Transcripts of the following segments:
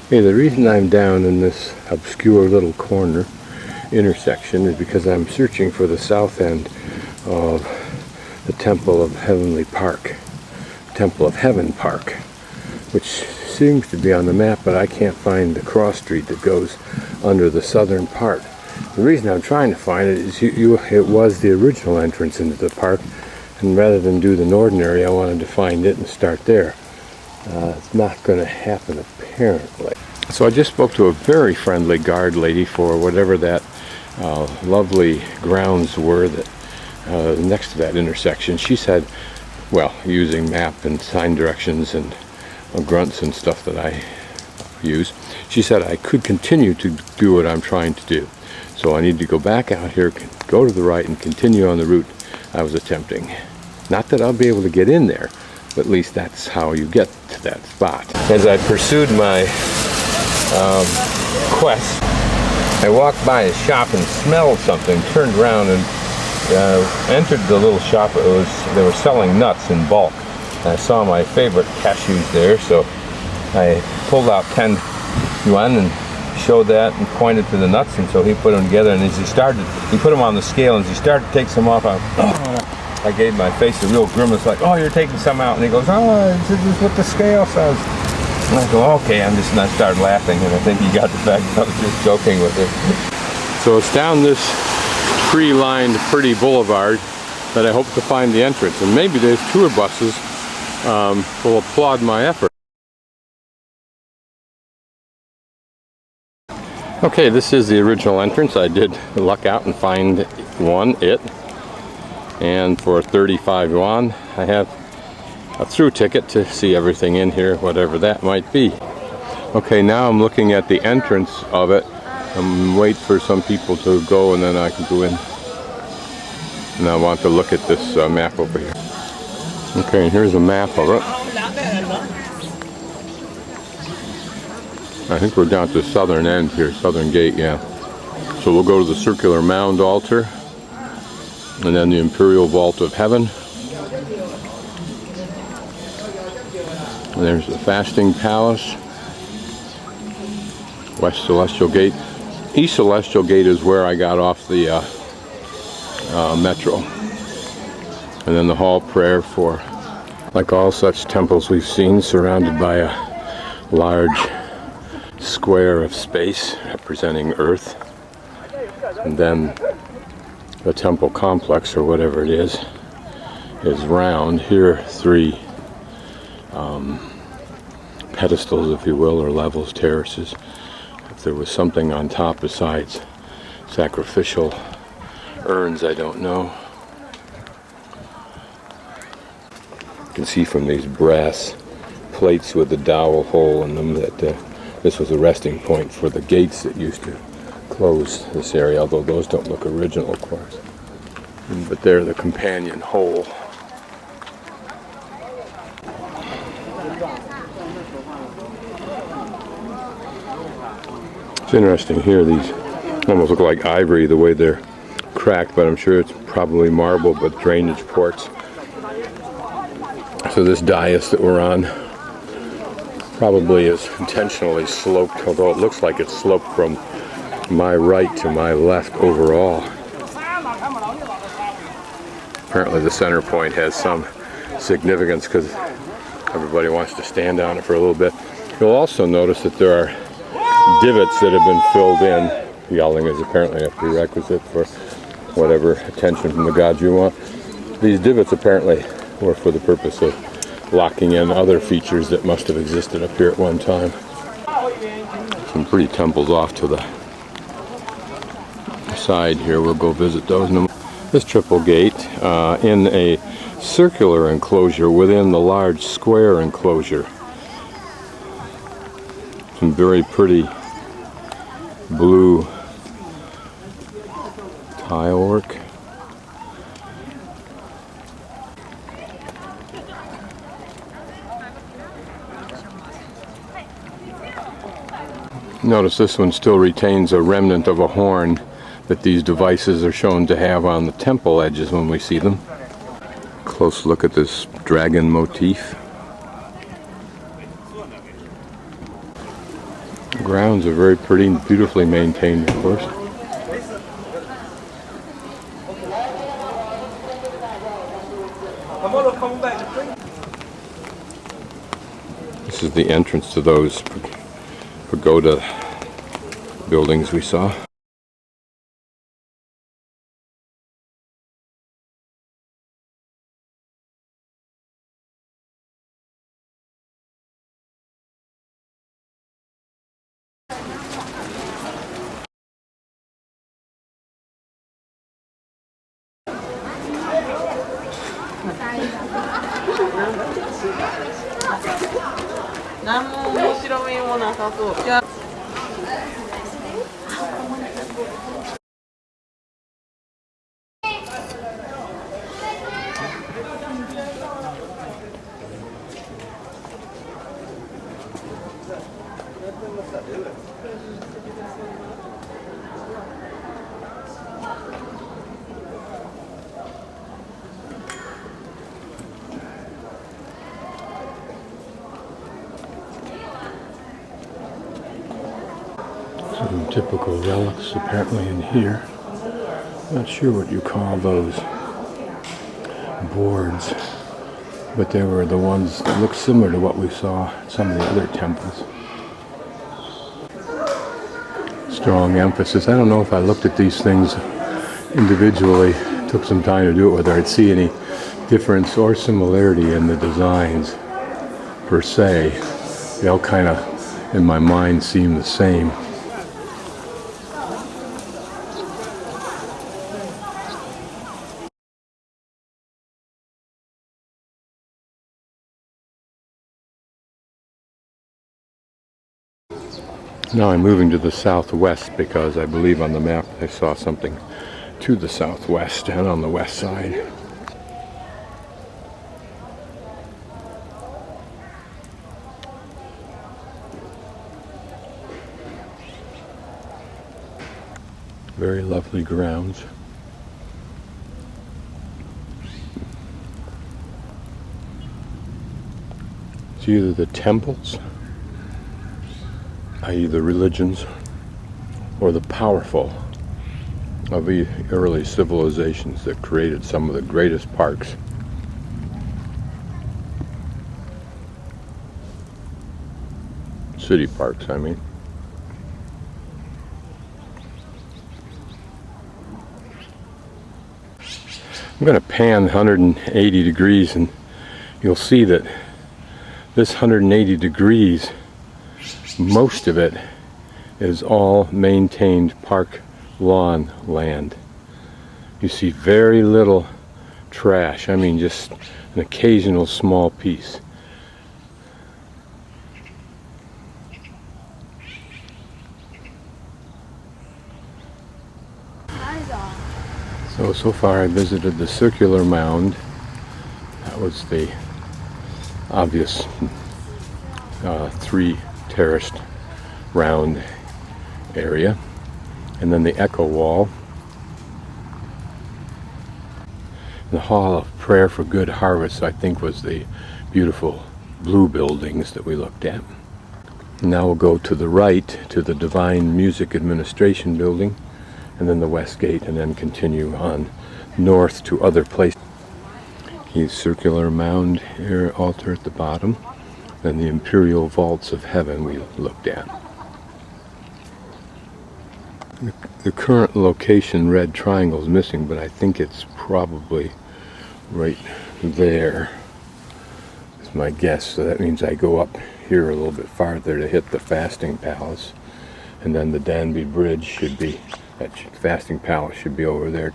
Hey, the reason I'm down in this obscure little corner intersection is because I'm searching for the south end of the Temple of Heavenly Park, Temple of Heaven Park, which seems to be on the map, but I can't find the cross street that goes under the southern part. The reason I'm trying to find it is it was the original entrance into the park, and rather than do the northern area, I wanted to find it and start there. It's not going to happen apparently. So I just spoke to a very friendly guard lady for whatever that lovely grounds were that next to that intersection. She said, well, using map and sign directions and grunts and stuff that I use, she said I could continue to do what I'm trying to do. So I need to go back out here, go to the right, and continue on the route I was attempting. Not that I'll be able to get in there, but at least that's how you get to that spot. As I pursued my quest, I walked by a shop and smelled something, turned around and entered the little shop. They were selling nuts in bulk. I saw my favorite cashews there, so I pulled out 10 yuan and showed that and pointed to the nuts, and so he put them together, and as he put them on the scale, and as he started to take some off, I gave my face a real grimace, like, oh, you're taking some out. And he goes, oh, this is what the scale says. And I go, okay, and I started laughing, and I think he got the fact that I was just joking with it. So it's down this tree-lined pretty boulevard that I hope to find the entrance, and maybe those tour buses will applaud my effort. Okay, this is the original entrance. I did luck out and find it. And for 35 yuan, I have a through ticket to see everything in here, whatever that might be. Okay, now I'm looking at the entrance of it. I'm waiting for some people to go, and then I can go in. And I want to look at this map over here. Okay, and here's a map of it. I think we're down at the southern end here, southern gate, yeah. So we'll go to the circular mound altar, and then the Imperial Vault of Heaven. And there's the Fasting Palace, West Celestial Gate. East Celestial Gate is where I got off the metro. And then the Hall Prayer for, like all such temples we've seen, surrounded by a large square of space representing Earth. And then the temple complex, or whatever it is round. Here, 3 pedestals, if you will, or levels, terraces. If there was something on top besides sacrificial urns, I don't know. You can see from these brass plates with the dowel hole in them that this was a resting point for the gates that used to close this area, although those don't look original, of course. But they're the companion hole. It's interesting here, these almost look like ivory the way they're cracked, but I'm sure it's probably marble, but drainage ports. So this dais that we're on probably is intentionally sloped, although it looks like it's sloped from my right to my left overall. Apparently the center point has some significance because everybody wants to stand on it for a little bit. You'll also notice that there are divots that have been filled in. Yelling is apparently a prerequisite for whatever attention from the gods you want. These divots apparently were for the purpose of locking in other features that must have existed up here at one time. Some pretty temples off to the side here. We'll go visit those. This triple gate in a circular enclosure within the large square enclosure. Some very pretty blue tile work. Notice this one still retains a remnant of a horn that these devices are shown to have on the temple edges when we see them. Close look at this dragon motif. Grounds are very pretty and beautifully maintained, of course. This is the entrance to those pagoda buildings we saw. Some typical relics apparently in here. Not sure what you call those boards, but they were the ones that looked similar to what we saw at some of the other temples. Strong emphasis. I don't know if I looked at these things individually, took some time to do it, whether I'd see any difference or similarity in the designs per se. They all kind of, in my mind, seem the same. Now I'm moving to the southwest because I believe on the map I saw something to the southwest and on the west side. Very lovely grounds. It's either the temples, i.e. the religions, or the powerful of the early civilizations that created some of the greatest parks. City parks, I mean. I'm going to pan 180 degrees and you'll see that this 180 degrees, most of it is all maintained park lawn land. You see very little trash. I mean, just an occasional small piece. So far I visited the circular mound. That was the obvious three terraced round area, and then the echo wall, the hall of prayer for good harvest, I think, was the beautiful blue buildings that we looked at. Now we'll go to the right to the Divine Music Administration building, and then the west gate, and then continue on north to other places. The circular mound here, altar at the bottom, and the Imperial Vaults of Heaven we looked at. The current location red triangle is missing, but I think it's probably right there. That's my guess. So that means I go up here a little bit farther to hit the Fasting Palace, and then the Danby Bridge should be, that Fasting Palace should be over there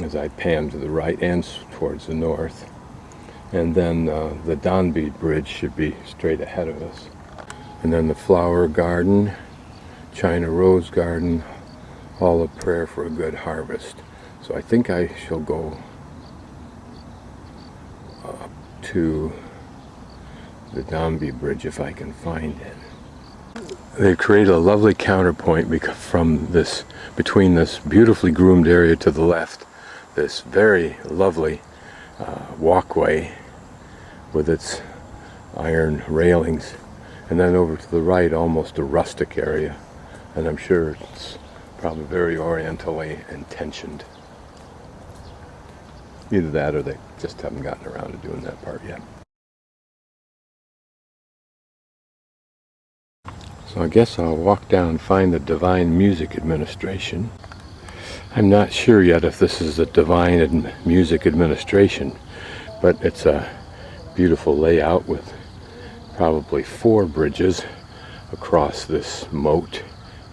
as I pan to the right and towards the north. And then the Danby Bridge should be straight ahead of us. And then the flower garden, China Rose Garden, Hall of Prayer for a Good Harvest. So I think I shall go up to the Danby Bridge if I can find it. They've created a lovely counterpoint between this beautifully groomed area to the left, this very lovely walkway with its iron railings, and then over to the right almost a rustic area, and I'm sure it's probably very orientally intentioned. Either that or they just haven't gotten around to doing that part yet. So I guess I'll walk down and find the Divine Music Administration. I'm not sure yet if this is the Divine Music Administration, but it's a beautiful layout with probably 4 bridges across this moat.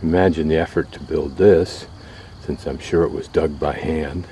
Imagine the effort to build this, since I'm sure it was dug by hand.